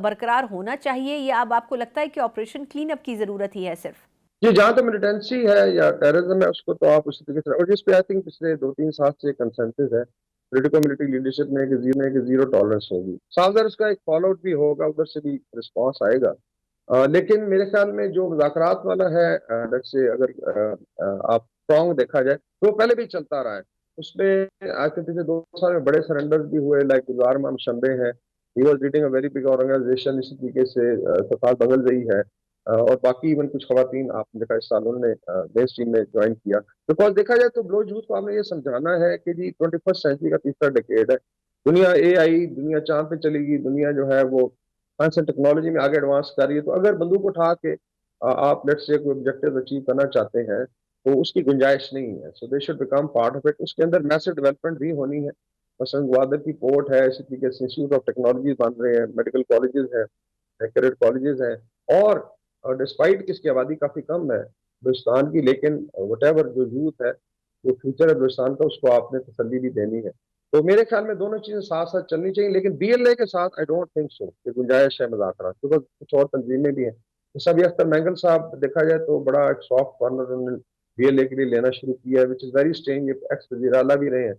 برقرار ہونا چاہیے یا اب آپ کو لگتا ہے کہ آپریشن کلین اپ کی ضرورت ہی ہے صرف؟ جی جہاں تک ملیٹنسی ہے یا ٹیررزم ہے اس کو تو آپ اسی طریقے سے اور جس پہ آئی تھنک پچھلے 2-3 سال سے کنسنسس ہے پولیٹیکل ملٹری لیڈرشپ میں کہ زیرو ٹالرنس ہوگی. ساتھ اس کا ایک فالو آؤٹ بھی ہوگا ادھر سے بھی رسپانس آئے گا. لیکن میرے خیال میں جو مذاکرات والا ہے سے اگر آپ اسٹرانگ دیکھا جائے تو پہلے بھی چلتا رہا ہے. اس میں آج سے پچھلے 2 سال میں بڑے سرنڈر بھی ہوئے لائک گزار مام شمبے ہے. He was leading a very big organization. اسی طریقے سے سفار بغل رہی ہے اور باقی ایون کچھ خواتین آپ نے دیکھا اس سال انہوں نے بیس ٹیم میں جوائن کیا. بیکاز دیکھا جائے تو بلوچ یوتھ کو ہمیں یہ سمجھانا ہے کہ جی 21 سینچری کا تیسرا ڈیکیڈ ہے. دنیا اے آئی دنیا چاند پہ چلے گی. دنیا جو ہے وہ سائنس اینڈ ٹیکنالوجی میں آگے ایڈوانس کر رہی ہے. تو اگر بندوق اٹھا کے آپ لیٹ سے کوئی آبجیکٹو اچیو کرنا چاہتے ہیں تو اس کی گنجائش نہیں ہے. So they should become part of it. اس کے اندر میسو ڈیولپمنٹ بھی ہونی ہے. مثلاً گوادر کی پورٹ ہے. اسی طریقے سے انسٹیٹیوٹ آف ٹیکنالوجی بن رہے ہیں. میڈیکل کالجز ہیں. کیڈٹ کالجز ہیں. اور ڈسپائٹ اس کی آبادی کافی کم ہے بلوچستان کی لیکن وٹ ایور جو یوتھ ہے جو فیوچر ہے بلوچستان کا اس کو آپ نے تسلی بھی دینی ہے. تو میرے خیال میں دونوں چیزیں ساتھ ساتھ چلنی چاہیے. لیکن بی ایل اے کے ساتھ آئی ڈونٹ تھنک سو کہ گنجائش ہے مذاکرات کیونکہ کچھ اور تنظیمیں بھی ہیں. سب اختر مینگل صاحب دیکھا جائے تو بڑا ایک سافٹ کارنر انہوں نے بی ایل اے کے لیے لینا شروع کیا ہے وچ از ویری اسٹرینج. ایکس وزیر اعلیٰ بھی رہے ہیں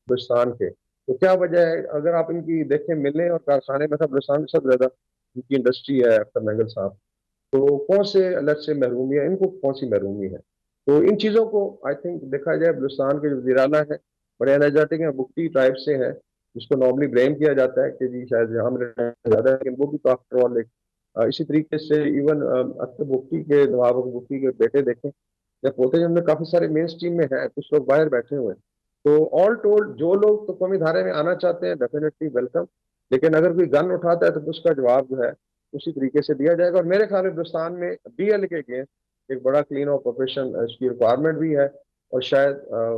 بلوچستان کے. تو کیا وجہ ہے اگر آپ ان کی دیکھیں ملیں اور کارخانے میں بلوچستان میں سب زیادہ ان کی انڈسٹری ہے اختر مینگل صاحب. تو کون سے الگ سے محرومی ہے ان کو کون سی محرومی ہے. تو ان چیزوں کو آئی تھنک دیکھا جائے بلوچستان کے جو وزیر اعلیٰ ہے بڑے انرجیٹک ہیں. بگٹی ٹائپ سے ہیں جس کو نارملی بریم کیا جاتا ہے کہ جی شاید یہاں میں زیادہ ہے لیکن وہ بھی تو آفٹر آل ایک اسی طریقے سے ایون اکثر بگٹی کے نواب بگٹی کے بیٹے دیکھیں یا پوتے جن میں کافی سارے مین اسٹریم میں ہیں. کچھ لوگ باہر بیٹھے ہوئے ہیں. تو آل ٹولڈ جو لوگ تو قومی دھارے میں آنا چاہتے ہیں ڈیفینیٹلی ویلکم. لیکن اگر کوئی گن اٹھاتا ہے تو اس کا جواب جو ہے اسی طریقے سے دیا جائے گا. اور میرے خیال میں ہندوستان میں بی ایل کے اگینسٹ ایک بڑا کلین آف آپریشن اس کی ریکوائرمنٹ بھی ہے اور شاید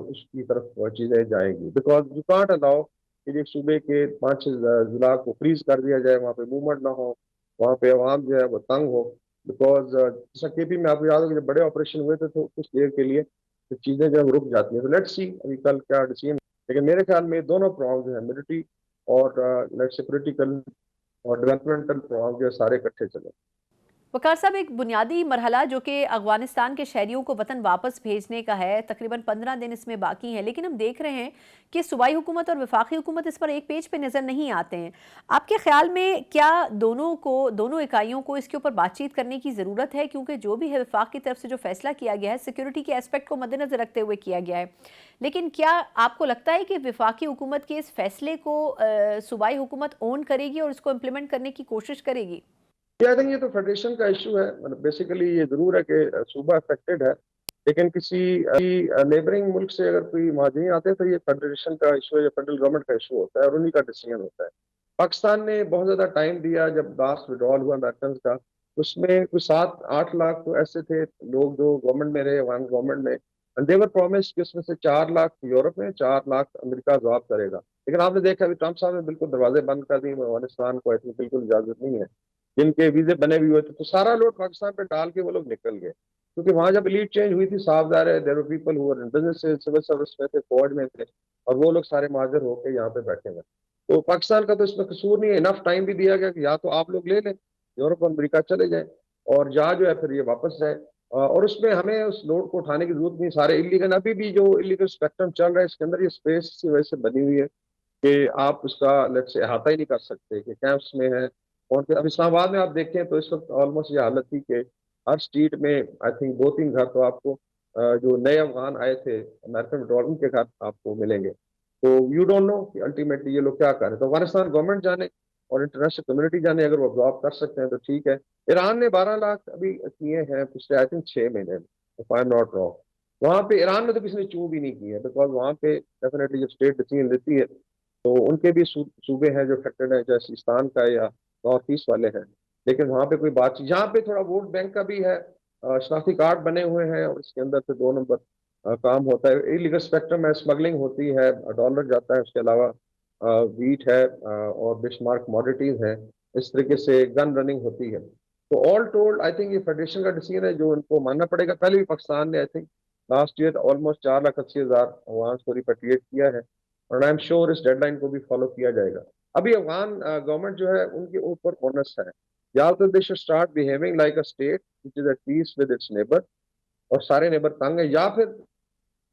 اس کی طرف چیزیں جائیں گی. بیکاز یو کانٹ الاؤ کہ ایک صوبے کے 5-6 ضلع کو فریز کر دیا جائے. وہاں پہ موومنٹ نہ ہو. وہاں پہ عوام جو ہے وہ تنگ ہو. بیکاز جیسا کے پی میں آپ کو یاد ہو کہ جب بڑے آپریشن ہوئے تھے تو کچھ دیر کے لیے چیزیں جو ہے رک جاتی ہیں. تو لیٹس سی ابھی کل کیا ڈیسیژن. لیکن میرے خیال میں دونوں پروگرام جو ہے ملٹری اور لیٹس سی پولیٹیکل اور ڈیولپمنٹل پروگرام جو ہے سارے اکٹھے چلیں. وقار صاحب ایک بنیادی مرحلہ جو کہ افغانستان کے شہریوں کو وطن واپس بھیجنے کا ہے تقریباً 15 دن اس میں باقی ہیں لیکن ہم دیکھ رہے ہیں کہ صوبائی حکومت اور وفاقی حکومت اس پر ایک پیج پہ نظر نہیں آتے ہیں. آپ کے خیال میں کیا دونوں اکائیوں کو اس کے اوپر بات چیت کرنے کی ضرورت ہے کیونکہ جو بھی ہے وفاق کی طرف سے جو فیصلہ کیا گیا ہے سیکیورٹی کے اسپیکٹ کو مد نظر رکھتے ہوئے کیا گیا ہے لیکن کیا آپ کو لگتا ہے کہ وفاقی حکومت کے اس فیصلے کو صوبائی حکومت اون کرے گی اور اس کو امپلیمنٹ کرنے کی کوشش کرے گی؟ یہ تو فیڈریشن کا ایشو ہے. مطلب بیسیکلی یہ ضرور ہے کہ صوبہ افیکٹڈ ہے لیکن کسی نیبرنگ ملک سے اگر کوئی مہاجرین آتے ہیں تو یہ فیڈریشن کا ایشو ہے یا فیڈرل گورنمنٹ کا ایشو ہوتا ہے اور انہی کا ڈیسیژن ہوتا ہے. پاکستان نے بہت زیادہ ٹائم دیا. جب لاسٹ وڈرال ہوا امریکنز کا اس میں کوئی 7-8 لاکھ تو ایسے تھے لوگ جو گورنمنٹ میں رہے افغان گورنمنٹ میں. دیور پرومس کہ اس میں سے 4 لاکھ یورپ میں 4 لاکھ امریکہ ضابط کرے گا. لیکن آپ نے دیکھا ابھی ٹرمپ صاحب نے بالکل دروازے بند کر دیے. افغانستان کو ایسی بالکل اجازت نہیں ہے. جن کے ویزے بنے بھی ہوئے تھے تو سارا لوڈ پاکستان پہ ڈال کے وہ لوگ نکل گئے کیونکہ وہاں جب لیڈ چینج ہوئی تھی صاف ظاہر ہے there people who business civil service میں تھے فوج میں تھے اور وہ لوگ سارے مہاجر ہو کے یہاں پہ بیٹھے ہوئے. تو پاکستان کا تو اس میں قصور نہیں ہے. انف ٹائم بھی دیا گیا کہ یا تو آپ لوگ لے لیں یورپ امریکہ چلے جائیں اور جہاں جو ہے پھر یہ واپس جائیں. اور اس میں ہمیں اس لوڈ کو اٹھانے کی ضرورت نہیں. سارے انلیگل ابھی بھی جو انلیگل اسپیکٹرم چل رہا ہے اس کے اندر یہ اسپیس کی وجہ سے بنی ہوئی ہے کہ آپ اس کا لیٹ سے احاطہ ہی نہیں کر سکتے کہ کیمپس میں ہے. اور اب اسلام آباد میں آپ دیکھیں تو اس وقت آلموسٹ یہ حالت تھی کہ ہر اسٹریٹ میں آئی تھنک 2-3 گھر تو آپ کو جو نئے افغان آئے تھے امریکن ڈرون کے گھر آپ کو ملیں گے. تو یو ڈونٹ نو کہ الٹیمیٹلی یہ لوگ کیا کر رہے ہیں. تو افغانستان گورنمنٹ جانے اور انٹرنیشنل کمیونٹی جانے اگر وہ ابزارو کر سکتے ہیں تو ٹھیک ہے. ایران نے 12 لاکھ ابھی کیے ہیں پچھلے آئی تھنک 6 مہینے میں if I'm not wrong. वहाँ पे ईरान में तो किसी ने चू भी नहीं की है, बिकॉज वहाँ पे डेफिनेटली जब स्टेट डिसीजन लेती है तो उनके भी सूबे हैं जो अफेक्टेड हैं, चाहे सिस्तान का या नॉर्थ ईस्ट वाले हैं, लेकिन वहाँ पे कोई बात, यहाँ पे थोड़ा वोट बैंक का भी है, शनाख्ती कार्ड बने हुए हैं और इसके अंदर से 2 नंबर काम होता है, इलीगल स्पेक्ट्रम है, स्मगलिंग होती है, डॉलर जाता है, उसके अलावा वीट है और बेशुमार कमोडिटीज हैं, इस तरीके से गन रनिंग होती है। तो ऑल टोल्ड आई थिंक ये फेडरेशन का डिसीजन है जो उनको मानना पड़ेगा। पहले भी पाकिस्तान ने I think last year almost 4,80,000 Afghan को रिपेट्रिएट किया है और आई एम श्योर इस डेडलाइन को भी फॉलो किया जाएगा। अभी अफगान गवर्नमेंट जो है उनके ऊपर ओनस है, या तो they should start behaving like a state which is at peace with its neighbour, और सारे नेबर तंग है, या फिर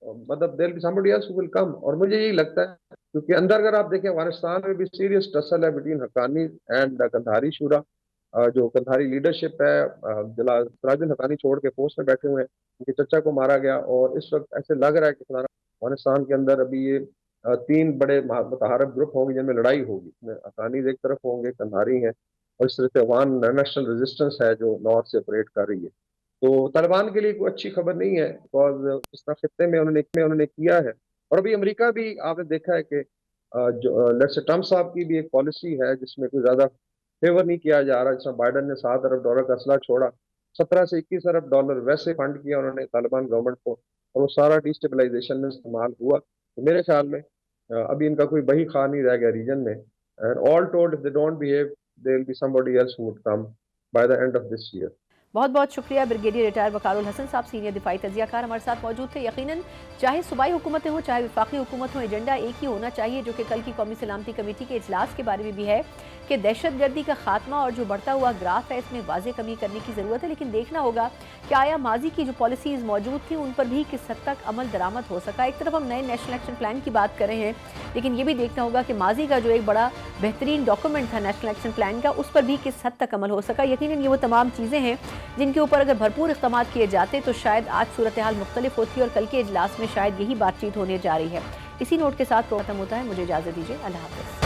मतलब there be somebody else who will come. और मुझे यही लगता है क्योंकि अंदर अगर आप देखें अफगानिस्तान में भी सीरियस टसल है बिटवीन हक्कानी एंड कंधारी शूरा, जो कंधारी लीडरशिप है, सिराजुल हक्कानी छोड़ के पोस्ट में बैठे हुए हैं, उनके चचा को मारा गया और इस वक्त ऐसे लग रहा है कि अफगानिस्तान के अंदर अभी ये 3 बड़े मुतहारब ग्रुप होंगे जिनमें लड़ाई होगी, इसमें हक्कानी एक तरफ होंगे, कंधारी हैं, और इस तरह से अफगान नेशनल रेजिस्टेंस है जो नॉर्थ से ऑपरेट कर रही है। तो तालिबान के लिए कोई अच्छी खबर नहीं है, बिकॉज जिस तरह खत्ते में उन्होंने किया है। और अभी अमेरिका भी आपने देखा है कि जो लेट्स ट्रम्प साहब की भी एक पॉलिसी है जिसमें कोई ज्यादा फेवर नहीं किया जा रहा, जिसमें बाइडन ने $7 अरब का असला छोड़ा, 17 से 21 अरब वैसे फंड किया उन्होंने तालिबान गवर्नमेंट को, और वो सारा डिस्टेबलाइजेशन में इस्तेमाल हुआ। तो मेरे ख्याल में अभी इनका कोई बही खा नहीं रह गया रीजन में, and all told if they don't behave there will be somebody else who would come by the end of this year. बहुत बहुत शुक्रिया ब्रिगेडियर रिटायर वकारुल हसन साहब, सीनियर दिफाई तजियाकार हमारे साथ मौजूद थे। यकीनन चाहे सूबाई हुकूमतें हों चाहे वफाकी हुकूमत हो, एजेंडा एक ही होना चाहिए, जो कि कल की कौमी सलामती कमेटी के इजलास के बारे में भी है कि दहशतगर्दी का खात्मा और जो बढ़ता हुआ ग्राफ है इसमें वाज़ेह कमी करने की ज़रूरत है। लेकिन देखना होगा कि आया माजी की जो पॉलिसीज़ मौजूद थी उन पर भी किस हद तक अमल दरामद हो सका। एक तरफ हम नए नेशनल एक्शन प्लान की बात कर रहे हैं, लेकिन ये भी देखना होगा कि माजी का जो एक बड़ा बेहतरीन डॉक्यूमेंट था नेशनल एक्शन प्लान का, उस पर भी किस हद तक अमल हो सका। यकीनन ये वो तमाम चीज़ें हैं जिनके ऊपर अगर भरपूर इक़दाम किए जाते तो शायद आज सूरत हाल मुख्तलिफ होती और कल के इजलास में शायद यही बातचीत होने जा रही है। इसी नोट के साथ खत्म होता है, मुझे इजाज़त दीजिए, अल्लाह हाफ़िज़।